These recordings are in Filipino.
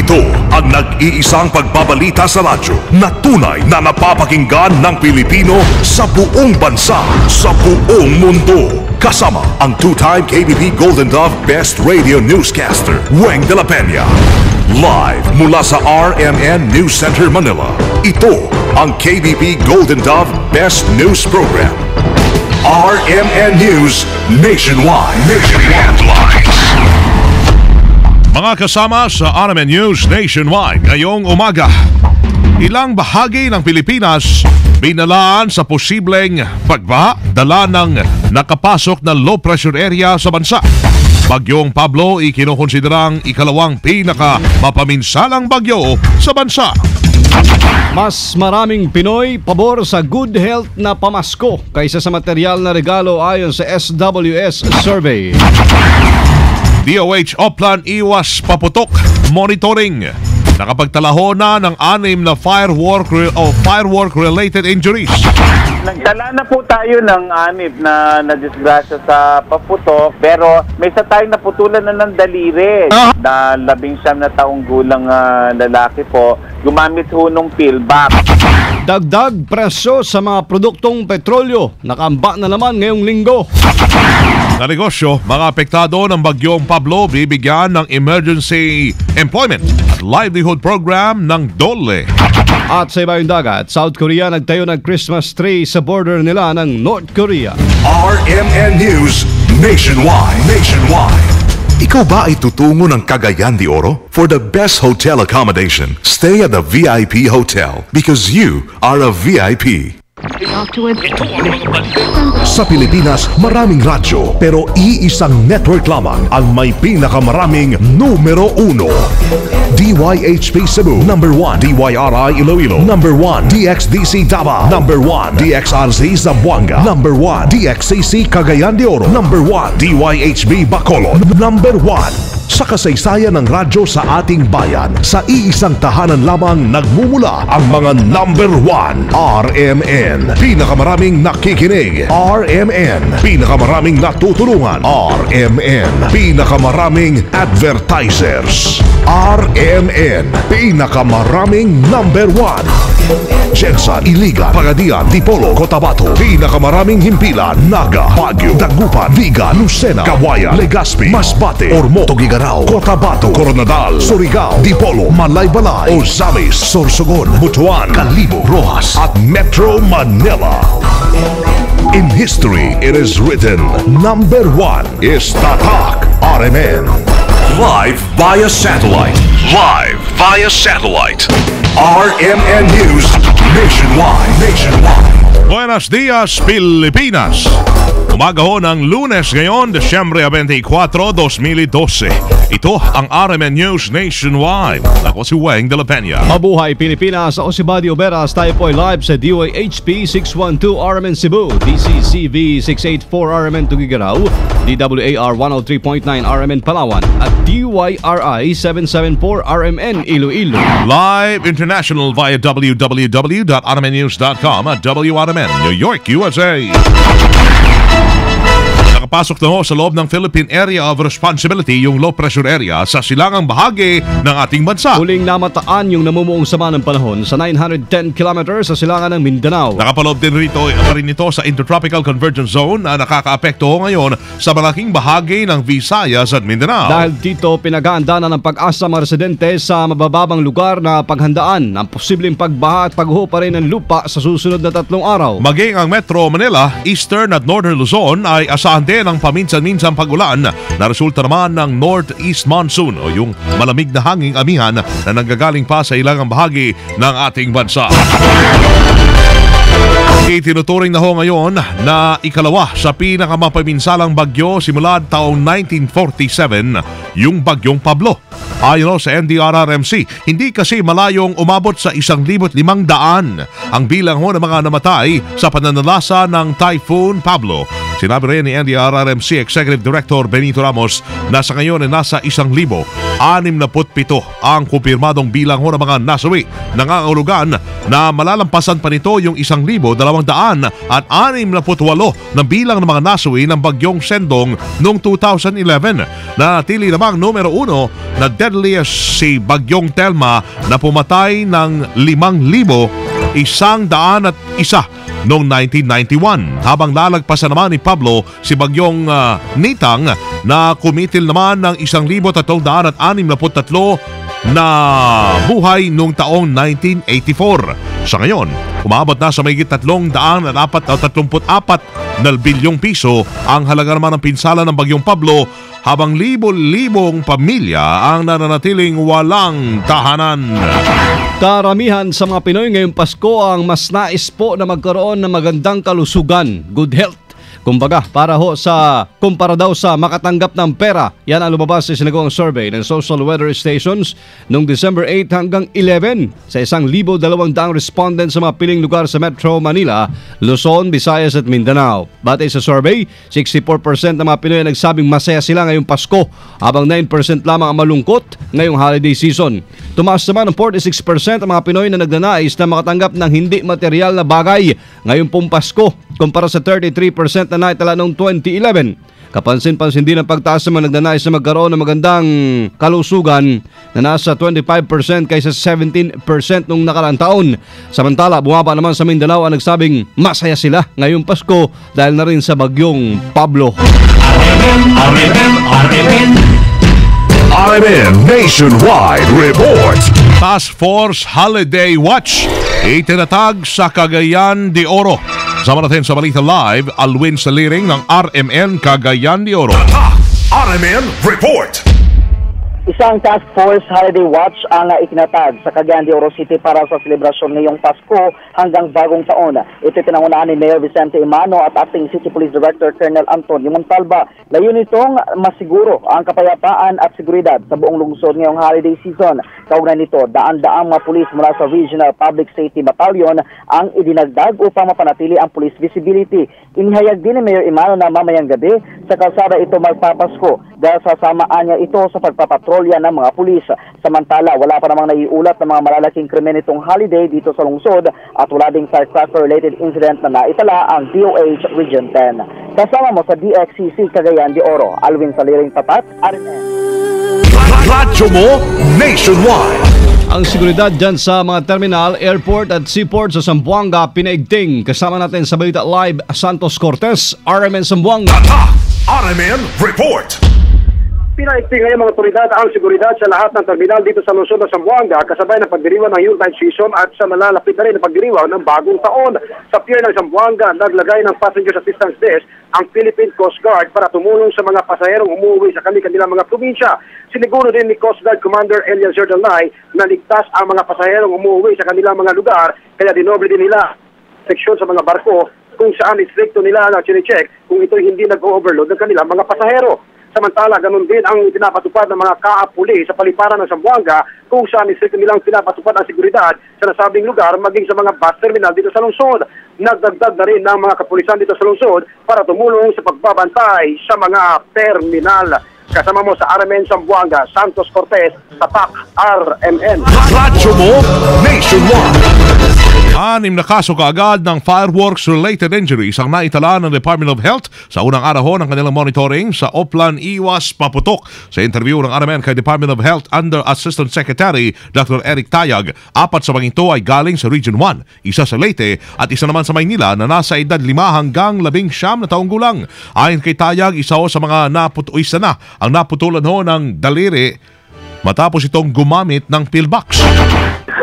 Ito ang nag-iisang pagbabalita sa radyo na tunay na napapakinggan ng Pilipino sa buong bansa, sa buong mundo. Kasama ang two-time KBP Golden Dove Best Radio Newscaster, Weng de la Peña. Live mula sa RMN News Center, Manila. Ito ang KBP Golden Dove Best News Program. RMN News Nationwide. Mga kasama sa RMN News Nationwide ngayong umaga, ilang bahagi ng Pilipinas binalaan sa posibleng pagbaha dala ng nakapasok na low pressure area sa bansa. Bagyong Pablo ikinukonsiderang ikalawang pinaka-mapaminsalang bagyo sa bansa. Mas maraming Pinoy pabor sa good health na pamasko kaysa sa material na regalo ayon sa SWS survey. DOH Oplan iwas paputok monitoring. Nakapagtalaho na ng 6 na firework-related injuries. Nagtala na po tayo ng 6 na nadisgrasya sa paputok, pero may isa tayong naputulan na ng daliri na 19 na taong gulang lalaki po, gumamit ho ng pillbox. Dagdag presyo sa mga produktong petrolyo, nakamba na naman ngayong linggo. Na negosyo, mga apektado ng bagyong Pablo bibigyan ng emergency employment at livelihood program ng DOLE. At sa ibayong dagat, South Korea nagtayo ng Christmas tree sa border nila ng North Korea. RMN News Nationwide. Ikaw ba ay tutungo ng Cagayan de Oro? For the best hotel accommodation, stay at the VIP Hotel because you are a VIP. Sa Pilipinas, maraming radyo pero iisang network lamang ang may pinakamaraming numero 1. DYHP Cebu, number 1. DYRI Iloilo, number 1. DXDC Davao, number 1. DXRZ Zamboanga, number 1. DXCC Cagayan de Oro, number 1. DYHB Bacolod, number 1. Sa kasaysayan ng radyo sa ating bayan, sa iisang tahanan lamang nagmumula ang mga number 1. RMN, pinakamaraming nakikinig. RMN, pinakamaraming natutulungan. RMN, pinakamaraming advertisers. RMN, pinakamaraming number 1. Jensan, Iligan, Pagadian, Dipolo, Cotabato, pinakamaraming himpilan. Naga, Baguio, Dagupan, Viga, Lucena, Kawayan, Legazpi, Masbate, Ormoto, Gigarao, Cotabato, Coronadal, Surigao, Dipolo, Malaybalay, Ozamis, Sorsogon, Butuan, Calibo, Rojas at Metro Manila. In history, it is written, number 1 is Tatak RMN. Live via satellite. RMN News Nationwide. Buenos dias, Pilipinas! Umaga ho ng Lunes ngayon, Desyembre 24, 2012. Ito ang RMN News Nationwide. Ako si Weng de la Peña. Mabuhay Pilipinas! Ako si Buddy Oberas. Tayo po ay live sa DYHP 612 RMN Cebu, DCCV 684 RMN Tuguegarao, DWAR 103.9 RMN Palawan at DYRI 774 RMN Iloilo. Live international via www.rmnnews.com at WRMN New York, USA. Nakapasok na ho sa loob ng Philippine Area of Responsibility yung low pressure area sa silangang bahagi ng ating bansa. Huling namataan yung namumuong sama ng panahon sa 910 kilometers sa silangan ng Mindanao. Nakapaloob din rin ito sa Intertropical Convergence Zone na nakakaapekto ngayon sa malaking bahagi ng Visayas at Mindanao. Dahil dito, pinag-aanda na ng pag-asa mga residente sa mabababang lugar na paghandaan ng posibleng pagbaha at pagguho pa rin ng lupa sa susunod na 3 araw. Maging ang Metro Manila, Eastern at Northern Luzon ay asahan din ang paminsan-minsang pag-ulan na resulta naman ng Northeast Monsoon o yung malamig na hanging amihan na nanggagaling pa sa ilang bahagi ng ating bansa. Itinuturing na ho ngayon na ikalawa sa pinakamapaminsalang bagyo simula taong 1947, yung bagyong Pablo. Ayon sa NDRRMC, hindi kasi malayong umabot sa 1,500 ang bilang ho ng mga namatay sa pananalasa ng Typhoon Pablo. Sinabi rin ni NDRRMC Executive Director Benito Ramos na sa ngayon ay nasa 1,000 67 ang kumpirmadong bilang ng mga nasawi. Nangangahulugan na malalampasan pa nito yung 1,268 na bilang ng mga nasawi ng bagyong Sendong noong 2011. Nanatili namang numero 1 na deadliest si bagyong Telma na pumatay ng 5,101 noong 1991, habang lalagpasan naman ni Pablo si bagyong Nitang na kumitil naman ng 1,363 na buhay noong taong 1984. Sa ngayon, umabot na sa mahigit 334 na bilyong piso ang halaga naman ng pinsala ng bagyong Pablo, habang libo-libong pamilya ang nananatiling walang tahanan. Karamihan sa mga Pinoy ngayong Pasko ang mas nais po na magkaroon ng magandang kalusugan, good health. Kumbaga, kumpara daw sa makatanggap ng pera. Yan ang lumabas sa isinagawang survey ng social weather stations noong December 8 hanggang 11 sa 1,200 respondents sa mga piling lugar sa Metro Manila, Luzon, Visayas at Mindanao. Batay sa survey, 64% ng mga Pinoy nagsabing masaya sila ngayong Pasko, habang 9% lamang ang malungkot ngayong holiday season. Tumaas naman ng 46% ang mga Pinoy na nagnanais na makatanggap ng hindi material na bagay ngayong pong Pasko, kumpara sa 33% na naitala noong 2011. Kapansin-pansin din ang pagtaas ng mga nagnanais na magkaroon ng magandang kalusugan na nasa 25% kaysa 17% noong nakaraang taon. Samantala, bumaba naman sa Mindanao ang nagsabing masaya sila ngayong Pasko dahil na rin sa bagyong Pablo. RMN Nationwide Report. Task Force Holiday Watch itinatag sa Cagayan de Oro. Sama natin sa Balita Live, Alwin Saliring ng RMN Cagayan de Oro. RMN Report. Isang task force holiday watch ang ikinatag sa Cagayan de Oro City para sa selebrasyon ngayong Pasko hanggang bagong taon. Ito pinangunaan ni Mayor Vicente Imano at Acting City Police Director Colonel Antonio Montalba. Layunin nitong masiguro ang kapayapaan at seguridad sa buong lungsod ngayong holiday season. Kaugnay nito, daan-daang mga pulis mula sa Regional Public Safety Battalion ang idinagdag upang mapanatili ang police visibility. Inihayag din ni Mayor Imano na mamayang gabi sa kalsada ito magpapasko dahil sasamaan niya ito sa pagpapatrolya ng mga pulis. Samantala, wala pa namang naiulat ng mga malalaking krimen itong holiday dito sa lungsod at wala ding firecracker-related incident na naitala ang DOH Region 10. Kasama mo sa DXCC Cagayan de Oro, Alwin Saliring Tapat, RMN. Radyo mo Nationwide. Ang seguridad dyan sa mga terminal, airport at seaport sa Zamboanga pinaigting. Kasama natin sa Balita Live, Santos Cortez, RMN Zamboanga. RMN Report. Pinaigting ngayon mga otoridad ang seguridad sa lahat ng terminal dito sa lungsod ng Zamboanga kasabay ng pagdiriwang ng Yuletide season at sa nalalapit na rin ng pagdiriwang ng bagong taon. Sa pier ng Zamboanga, naglagay ng Passenger Assistance Desk ang Philippine Coast Guard para tumulong sa mga pasaherong umuwi sa kanilang mga probinsya. Siniguro din ni Coast Guard Commander Eliezer Dalay na ligtas ang mga pasaherong umuwi sa kanilang mga lugar, kaya dinoble din nila seksyon sa mga barko kung saan istrikto nila na chine-check kung ito'y hindi nag-overload ng kanilang mga pasahero. Samantala, ganun din ang pinapatupad ng mga kaapuli sa paliparan ng Zamboanga kung saan istrikto nilang pinapatupad ang seguridad sa nasabing lugar maging sa mga bus terminal dito sa lungsod. Nagdagdag na rin ng mga kapulisan dito sa lungsod para tumulong sa pagbabantay sa mga terminal. Kasama mo sa RMN Zamboanga, Santos Cortez, Tapak, RMN. Radyo mo Nationwide. 6 na kaso kaagad ng fireworks-related injuries ang naitala ng Department of Health sa unang araw ng kanilang monitoring sa Oplan Iwas Paputok. Sa interview ng RMN kay Department of Health Under Assistant Secretary Dr. Eric Tayag, 4 sa mga ito ay galing sa Region 1, isa sa Leyte at isa naman sa Maynila na nasa edad 5 hanggang 19 na taong gulang. Ayon kay Tayag, isa sa mga isa na ang naputulan ng daliri matapos itong gumamit ng pillbox.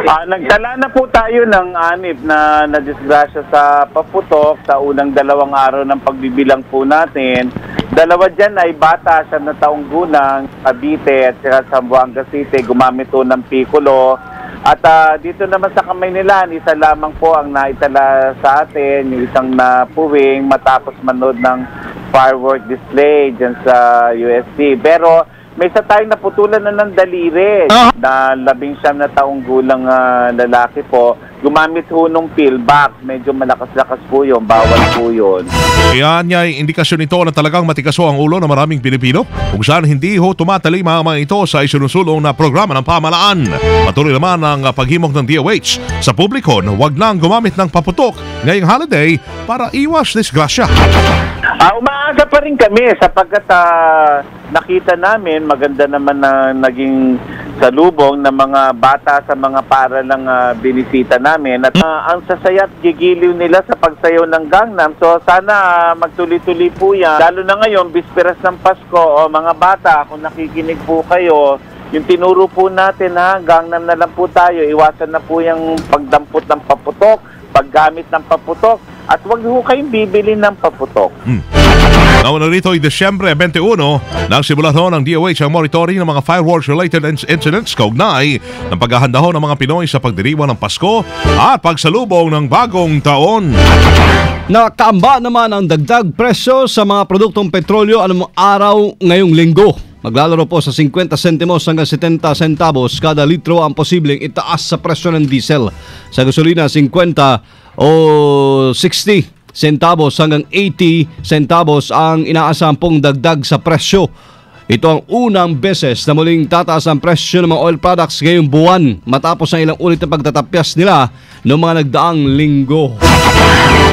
Nagtala na po tayo ng 6 na nadisgrasya sa Paputok sa unang 2 araw ng pagbibilang po natin. 2 dyan ay bata, 7 na taong gulang, Cavite at saka Zamboanga City, gumamit po ng Piccolo. At dito naman sa Kamaynilan, isa lamang po ang naitala sa atin, yung isang napuwing matapos manood ng firework display dyan sa UST. Pero may isa tayong naputulan na ng daliri na 19 na taong gulang lalaki po. gumamit ho nung pillbox. Medyo malakas-lakas po yun, bawal po yun. Yan ay indikasyon ito na talagang matigas ho ang ulo ng maraming Pilipino kung saan hindi ho tumatalima mga ito sa isinusulong na programa ng pamahalaan. Patuloy naman ang paghimok ng DOH sa publiko na huwag nang gumamit ng paputok ngayong holiday para iwas disgrasya. Umaaga pa rin kami sapagkat nakita namin maganda naman na naging salubong ng mga bata sa mga paralang binisita namin at ang sasaya at gigiliw nila sa pagsayaw ng Gangnam. So sana magtuloy-tuloy po yan. Lalo na ngayon, bisperas ng Pasko. O mga bata, kung nakikinig po kayo, yung tinuro po natin Gangnam na lang po tayo. Iwasan na po yung pagdampot ng paputok, paggamit ng paputok, at huwag ho kayong bibili ng paputok. Nauna rito ay Desyembre 21 nang simulan ho ng DOH ang monitoring ng mga fireworks-related incidents kaugnay ng paghahanda ho ng mga Pinoy sa pagdiriwang ng Pasko at pagsalubong ng bagong taon. Nakaamba naman ang dagdag presyo sa mga produktong petrolyo anumang araw ngayong linggo. Maglalaro po sa 50 sentimos hanggang 70 centavos kada litro ang posibleng itaas sa presyo ng diesel. Sa gasolina, 50 o 60 centavos hanggang 80 centavos ang inaasahang pong dagdag sa presyo. Ito ang unang beses na muling tataas ang presyo ng mga oil products ngayong buwan matapos ang ilang ulit na pagtatapyas nila noong mga nagdaang linggo.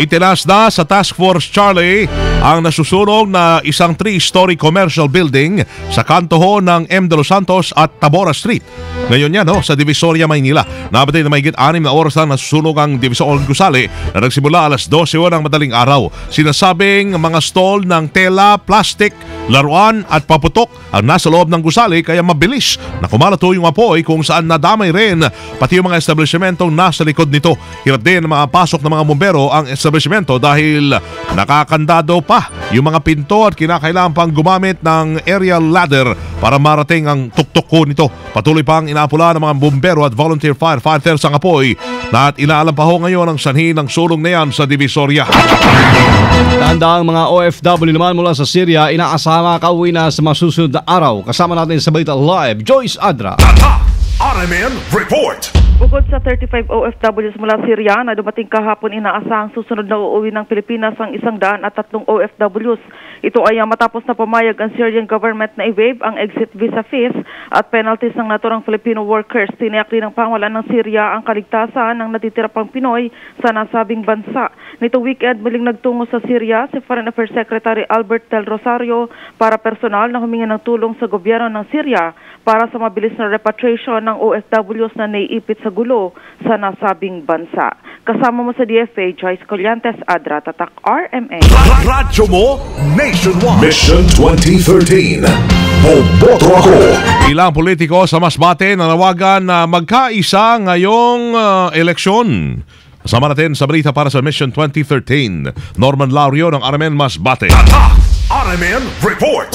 Itinas na sa Task Force Charlie ang nasusunog na isang 3-story commercial building sa kanto ho ng M. De Los Santos at Tabora Street. Ngayon yan sa Divisoria, Maynila. Nabatay na mahigit 6 na oras lang nasusunog ang Divisoria Gusali na nagsimula alas 12 ng madaling araw. Sinasabing mga stall ng tela, plastic, laruan at paputok ang nasa loob ng gusali kaya mabilis na kumalato yung apoy kung saan nadamay rin pati yung mga establishmentong nasa likod nito. Hirap din na makapasok ng mga bumbero ang establishmento dahil nakakandado pa yung mga pinto at kinakailangan pang gumamit ng aerial ladder para marating ang tuktok ko nito. Patuloy pang inaapula ng mga bumbero at volunteer firefighters ang apoy na at inaalam pa ho ngayon ang sanhi ng sulong na yan sa Divisoria. Tanda ang mga OFW naman mula sa Syria, inaasahan makauwi na sa masusunod na araw. Kasama natin sa Balita Live, Joyce Adra. RMN Report. Bukod sa 35 OFWs mula Syria na dumating kahapon, inaasahang susunod na uuwi ng Pilipinas ang 103 OFWs. Ito ay matapos na pumayag ang Syrian government na i-waive ang exit visa fees at penalties ng naturang Filipino workers. Tiniyak din ng pangalan ng Syria ang kaligtasan ng natitira pang Pinoy sa nasabing bansa. Nito weekend, muling nagtungo sa Syria si Foreign Affairs Secretary Albert Del Rosario para personal na humingi ng tulong sa gobyerno ng Syria para sa mabilis na repatriation ng OFWs na naiipit sa gulo sa nasabing bansa. Kasama mo sa DFA, Joyce Collantes, Adra, Tatak, RMA. Radyo mo nationwide. Mission 2013. Boboto ako. Ilang politiko sa Masbate nanawagan na magkaisa ngayong eleksyon. Kasama natin sa balita para sa Mission 2013, Norman Laurio ng RMN Masbate. RMN Report.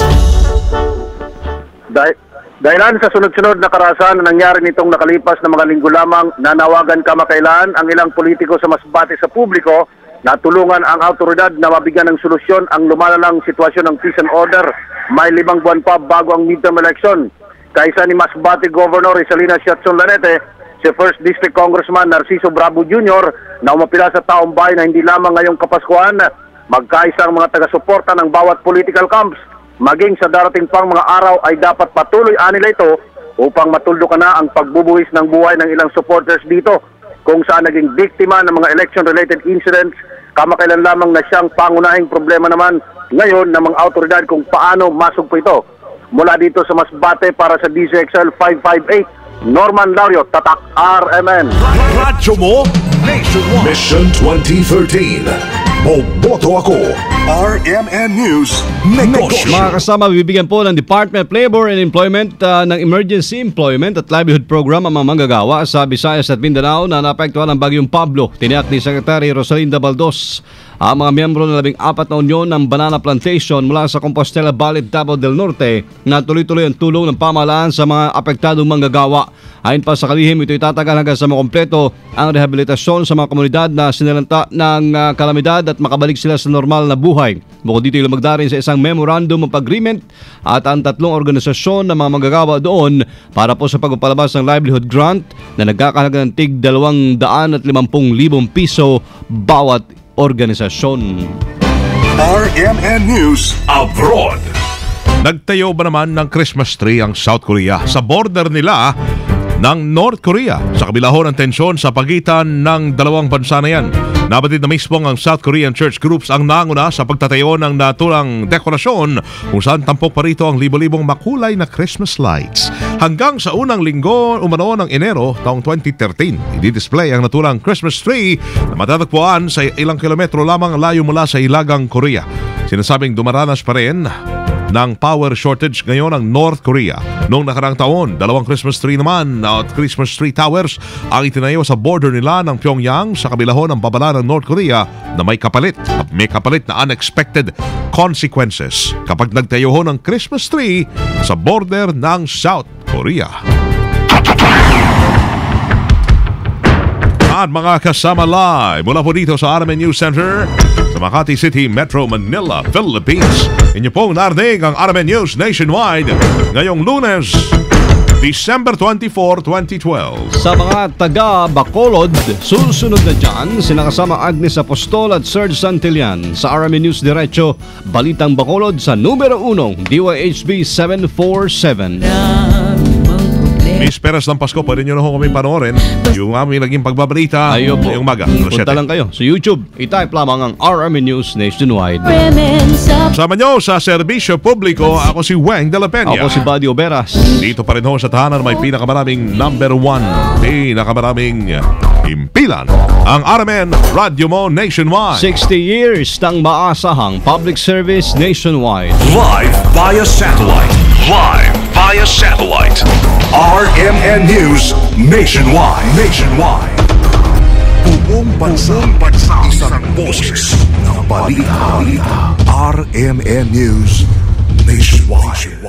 Dahilan sa sunod-sunod na karahasan na nangyari nitong nakalipas na mga linggo lamang, nanawagan kamakailan ang ilang politiko sa Masbate sa publiko na tulungan ang autoridad na mabigyan ng solusyon ang lumalalang sitwasyon ng peace and order. May 5 buwan pa bago ang midterm election. Kaisa ni Masbate Governor Rizalina Siatson Lanete, si 1st District Congressman Narciso Bravo Jr. na umapila sa taong bayan na hindi lamang ngayong Kapaskuhan, magkaisa ang mga taga-suporta ng bawat political camps. Maging sa darating pang mga araw ay dapat patuloy nila ito upang matuldukan na ang pagbubuhis ng buhay ng ilang supporters dito kung saan naging biktima ng mga election-related incidents. Kamakailan lamang na siyang pangunahing problema naman ngayon ng mga autoridad kung paano masugpo ito. Mula dito sa Masbate para sa DZXL 558, Norman Laurio, Tatak, RMN. Radyo mo nationwide. Mission 2013. Boboto ako. RMN News Negosyo. Mga kasama, bibigyan po ng Department of Labor and Employment ng Emergency Employment at Livelihood Program ang mga manggagawa sa Visayas at Mindanao na naapektuhan ng Bagyong Pablo. Tiniyak ni Secretary Rosalinda Baldos ang mga miyembro ng 14 na unyon ng Banana Plantation mula sa Compostela Valley, Davao del Norte na tuloy-tuloy ang tulong ng pamahalaan sa mga apektadong manggagawa. Ayon pa sa kalihim, ito itatagal hanggang sa makompleto ang rehabilitasyon sa mga komunidad na sinalanta ng kalamidad at makabalik sila sa normal na buhay. Bukod dito, ilumagda rin sa isang memorandum of agreement at ang 3 organisasyon na mga manggagawa doon para po sa pagpapalabas ng livelihood grant na nagkakahalaga ng tig 250,000 piso bawat organisasyon. RMN News Abroad. Nagtayo ba naman ng Christmas tree ang South Korea sa border nila ng North Korea sa kabila ho ng tensyon sa pagitan ng dalawang bansa na yan? Nabatid na mismo ang South Korean church groups ang nanguna sa pagtatayo ng naturang dekorasyon kung saan tampok pa rito ang libo-libong makulay na Christmas lights. Hanggang sa unang linggo umano ng Enero taong 2013, i-display ang naturang Christmas tree na matatagpuan sa ilang kilometro lamang layo mula sa Hilagang Korea. Sinasabing dumaranas pa rin ng power shortage ngayon ang North Korea. Noong nakarang taon, 2 Christmas tree naman at Christmas tree towers ang itinayo sa border nila ng Pyongyang sa kabilaho ng babala ng North Korea na may kapalit na unexpected consequences kapag nagtayo ho ng Christmas tree sa border ng South Korea. At mga kasama live mula po dito sa RMN News Center sa Makati City, Metro Manila, Philippines. Inyo pong narinig ang RMN News Nationwide ngayong Lunes, December 24, 2012. Sa mga taga Bacolod, susunod na dyan, sinakasama Agnes Apostol at Serge Santillan sa RMN News Diretso, Balitang Bacolod sa numero 1, DYHB 747. Bisperas ng Pasko, pwede nyo na ho kami panoorin yung aming naging pagbabalita ngayong maga. Punta lang kayo sa YouTube. I-type lamang ang RMN News Nationwide. Sama nyo sa serbisyo publiko, ako si Weng de la Peña. Ako si Buddy Oberas. Dito pa rin ho sa tahanan may pinakamaraming number 1, pinakamaraming impilan, ang RMN Radio Mo Nationwide. 60 years ng maasahang public service nationwide. Live via satellite. RMN News Nationwide. Buong bansa, isang boses ng balita. RMN News Nationwide.